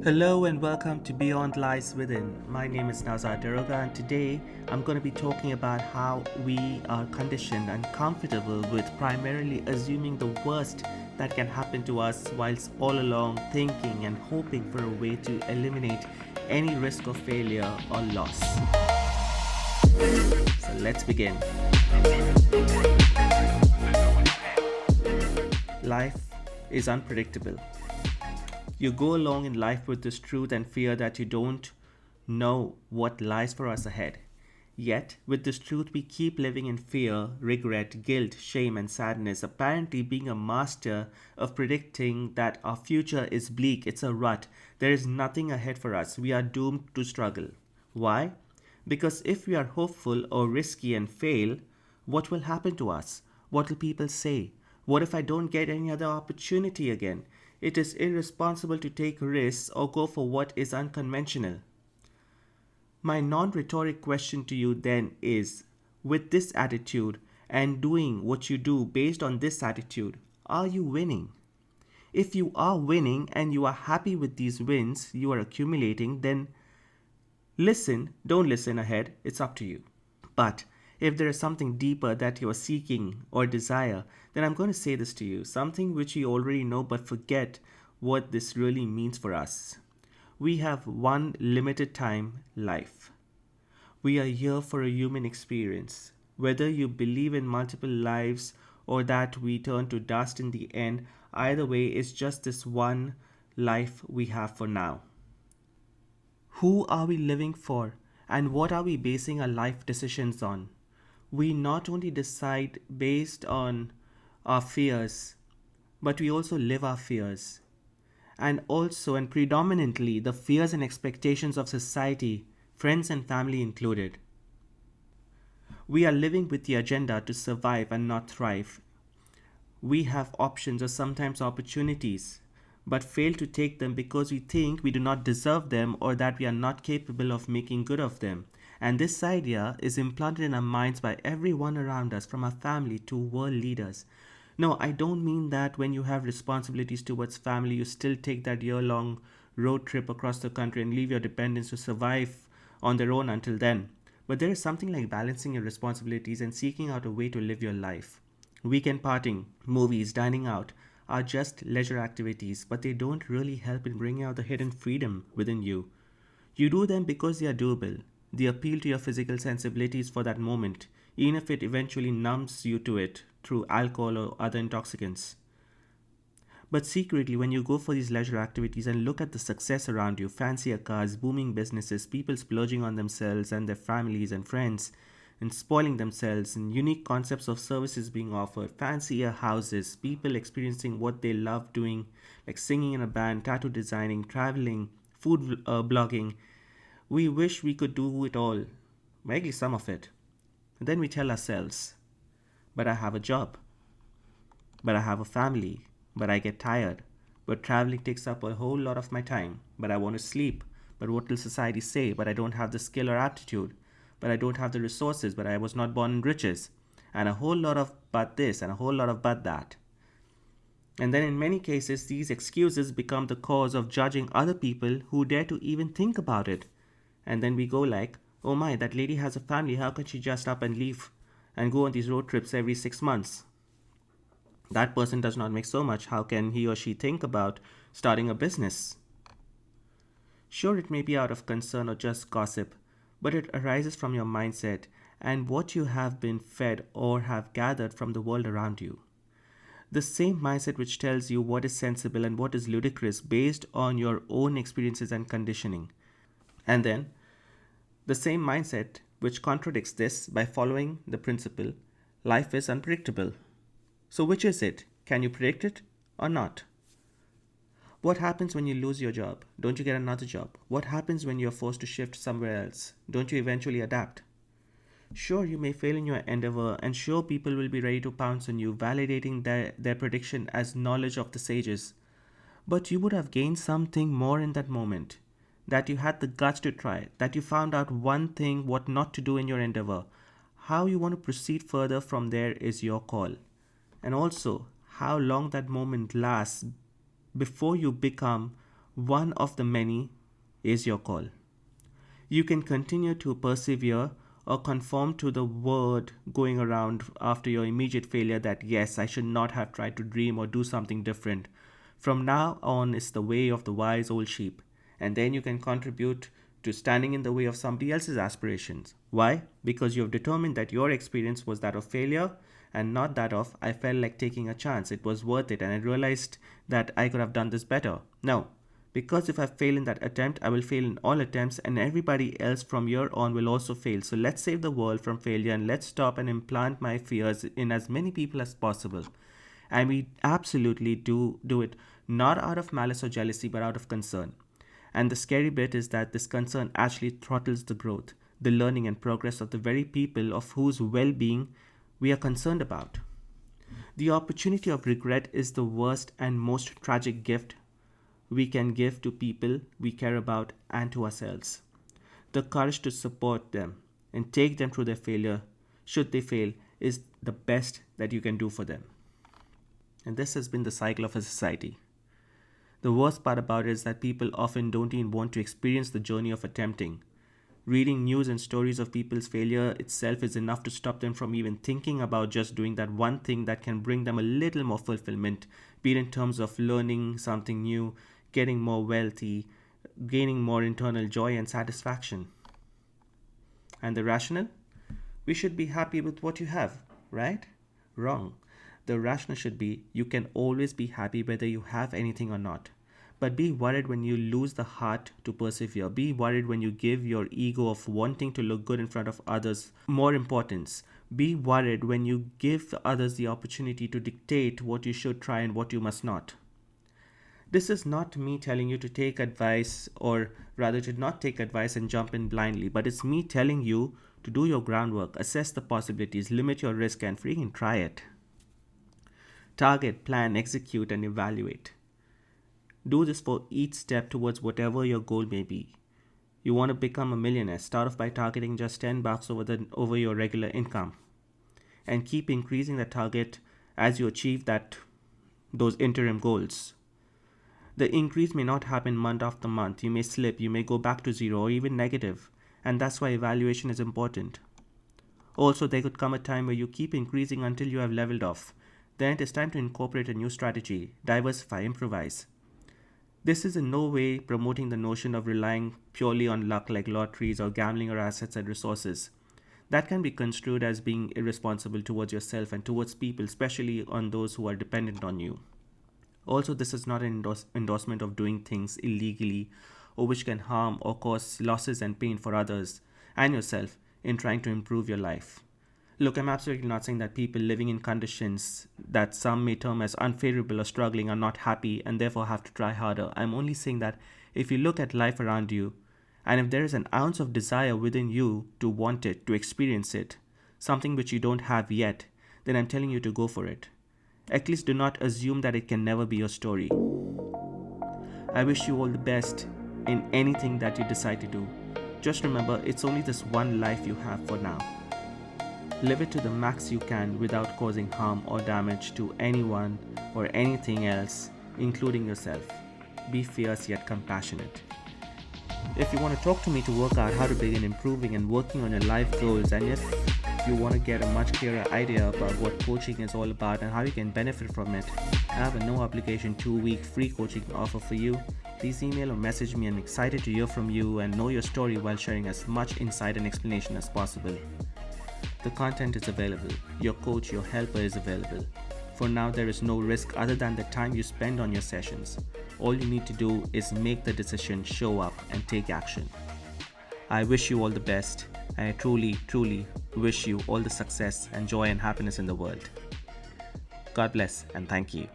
Hello and welcome to Beyond Lies Within. My name is Nazar Deroga, and today I'm going to be talking about how we are conditioned and comfortable with primarily assuming the worst that can happen to us, whilst all along thinking and hoping for a way to eliminate any risk of failure or loss. So let's begin. Life is unpredictable. You go along in life with this truth and fear that you don't know what lies for us ahead. Yet, with this truth, we keep living in fear, regret, guilt, shame, and sadness, apparently being a master of predicting that our future is bleak, it's a rut, there is nothing ahead for us, we are doomed to struggle. Why? Because if we are hopeful or risky and fail, what will happen to us? What will people say? What if I don't get any other opportunity again? It is irresponsible to take risks or go for what is unconventional. My non rhetoric question to you then is, with this attitude and doing what you do based on this attitude, are you winning? If you are winning and you are happy with these wins you are accumulating, then listen, don't listen ahead, it's up to you. But if there is something deeper that you are seeking or desire, then I'm going to say this to you, something which you already know but forget what this really means for us. We have one limited time life. We are here for a human experience. Whether you believe in multiple lives or that we turn to dust in the end, either way, it's just this one life we have for now. Who are we living for? And what are we basing our life decisions on? We not only decide based on our fears, but we also live our fears. And also and predominantly the fears and expectations of society, friends and family included. We are living with the agenda to survive and not thrive. We have options or sometimes opportunities, but fail to take them because we think we do not deserve them or that we are not capable of making good of them. And this idea is implanted in our minds by everyone around us, from our family to world leaders. No, I don't mean that when you have responsibilities towards family, you still take that year long road trip across the country and leave your dependents to survive on their own until then. But there is something like balancing your responsibilities and seeking out a way to live your life. Weekend partying, movies, dining out are just leisure activities, but they don't really help in bringing out the hidden freedom within you. You do them because they are doable. They appeal to your physical sensibilities for that moment, even if it eventually numbs you to it through alcohol or other intoxicants. But secretly, when you go for these leisure activities and look at the success around you, fancier cars, booming businesses, people splurging on themselves and their families and friends, and spoiling themselves, and unique concepts of services being offered, fancier houses, people experiencing what they love doing, like singing in a band, tattoo designing, traveling, food blogging, we wish we could do it all, or at least some of it. And then we tell ourselves, but I have a job, but I have a family, but I get tired, but traveling takes up a whole lot of my time, but I want to sleep, but what will society say, but I don't have the skill or aptitude, but I don't have the resources, but I was not born in riches, and a whole lot of but this and a whole lot of but that. And then in many cases, these excuses become the cause of judging other people who dare to even think about it. And then we go like, oh my, that lady has a family, how can she just up and leave and go on these road trips every 6 months? That person does not make so much, how can he or she think about starting a business? Sure, it may be out of concern or just gossip, but it arises from your mindset and what you have been fed or have gathered from the world around you. The same mindset which tells you what is sensible and what is ludicrous based on your own experiences and conditioning. And then, the same mindset which contradicts this by following the principle life is unpredictable. So, which is it? Can you predict it or not? What happens when you lose your job? Don't you get another job? What happens when you're forced to shift somewhere else? Don't you eventually adapt? Sure, you may fail in your endeavor, and sure, people will be ready to pounce on you, validating their prediction as knowledge of the sages. But you would have gained something more in that moment. That you had the guts to try, that you found out one thing what not to do in your endeavor. How you want to proceed further from there is your call. And also, how long that moment lasts before you become One of the many is your call. You can continue to persevere or conform to the word going around after your immediate failure that yes, I should not have tried to dream or do something different. From now on is the way of the wise old sheep, and then you can contribute to standing in the way of somebody else's aspirations. Why? Because you have determined that your experience was that of failure and not that of I felt like taking a chance. It was worth it, and I realized that I could have done this better. No, because if I fail in that attempt, I will fail in all attempts, and everybody else from here on will also fail. So let's save the world from failure and let's stop and implant my fears in as many people as possible. And we absolutely do it not out of malice or jealousy, but out of concern. And the scary bit is that this concern actually throttles the growth, the learning, and progress of the very people of whose well being we are concerned about. The opportunity of regret is the worst and most tragic gift we can give to people we care about and to ourselves. The courage to support them and take them through their failure, should they fail, is the best that you can do for them. And this has been the cycle of a society. The worst part about it is that people often don't even want to experience the journey of attempting. Reading news and stories of people's failure itself is enough to stop them from even thinking about just doing that one thing that can bring them a little more fulfillment, be it in terms of learning something new, getting more wealthy, gaining more internal joy and satisfaction. And the rationale? We should be happy with what you have, right? Wrong. The rationale should be you can always be happy whether you have anything or not. But be worried when you lose the heart to persevere. Be worried when you give your ego of wanting to look good in front of others more importance. Be worried when you give others the opportunity to dictate what you should try and what you must not. This is not me telling you to take advice, or rather to not take advice and jump in blindly, but it's me telling you to do your groundwork, assess the possibilities, limit your risk, and freaking try it. Target, plan, execute, and evaluate. Do this for each step towards whatever your goal may be. You want to become a millionaire, start off by targeting just $10 over your regular income. And keep increasing the target as you achieve those interim goals. The increase may not happen month after month. You may slip, you may go back to zero or even negative. And that's why evaluation is important. Also, there could come a time where you keep increasing until you have leveled off. Then it is time to incorporate a new strategy, diversify, improvise. This is in no way promoting the notion of relying purely on luck like lotteries or gambling your assets and resources. That can be construed as being irresponsible towards yourself and towards people, especially on those who are dependent on you. Also, this is not an endorsement of doing things illegally or which can harm or cause losses and pain for others and yourself in trying to improve your life. Look, I'm absolutely not saying that people living in conditions that some may term as unfavorable or struggling are not happy and therefore have to try harder. I'm only saying that if you look at life around you, and if there is an ounce of desire within you to want it, to experience it, something which you don't have yet, then I'm telling you to go for it. At least do not assume that it can never be your story. I wish you all the best in anything that you decide to do. Just remember, it's only this one life you have for now. Live it to the max you can without causing harm or damage to anyone or anything else, including yourself. Be fierce yet compassionate. If you want to talk to me to work out how to begin improving and working on your life goals, and if you want to get a much clearer idea about what coaching is all about and how you can benefit from it, I have a no obligation 2-week free coaching offer for you. Please email or message me. I'm excited to hear from you and know your story while sharing as much insight and explanation as possible. The content is available. Your coach, your helper is available. For now, there is no risk other than the time you spend on your sessions. All you need to do is make the decision, show up, and take action. I wish you all the best, and I truly, truly wish you all the success and joy and happiness in the world. God bless, and thank you.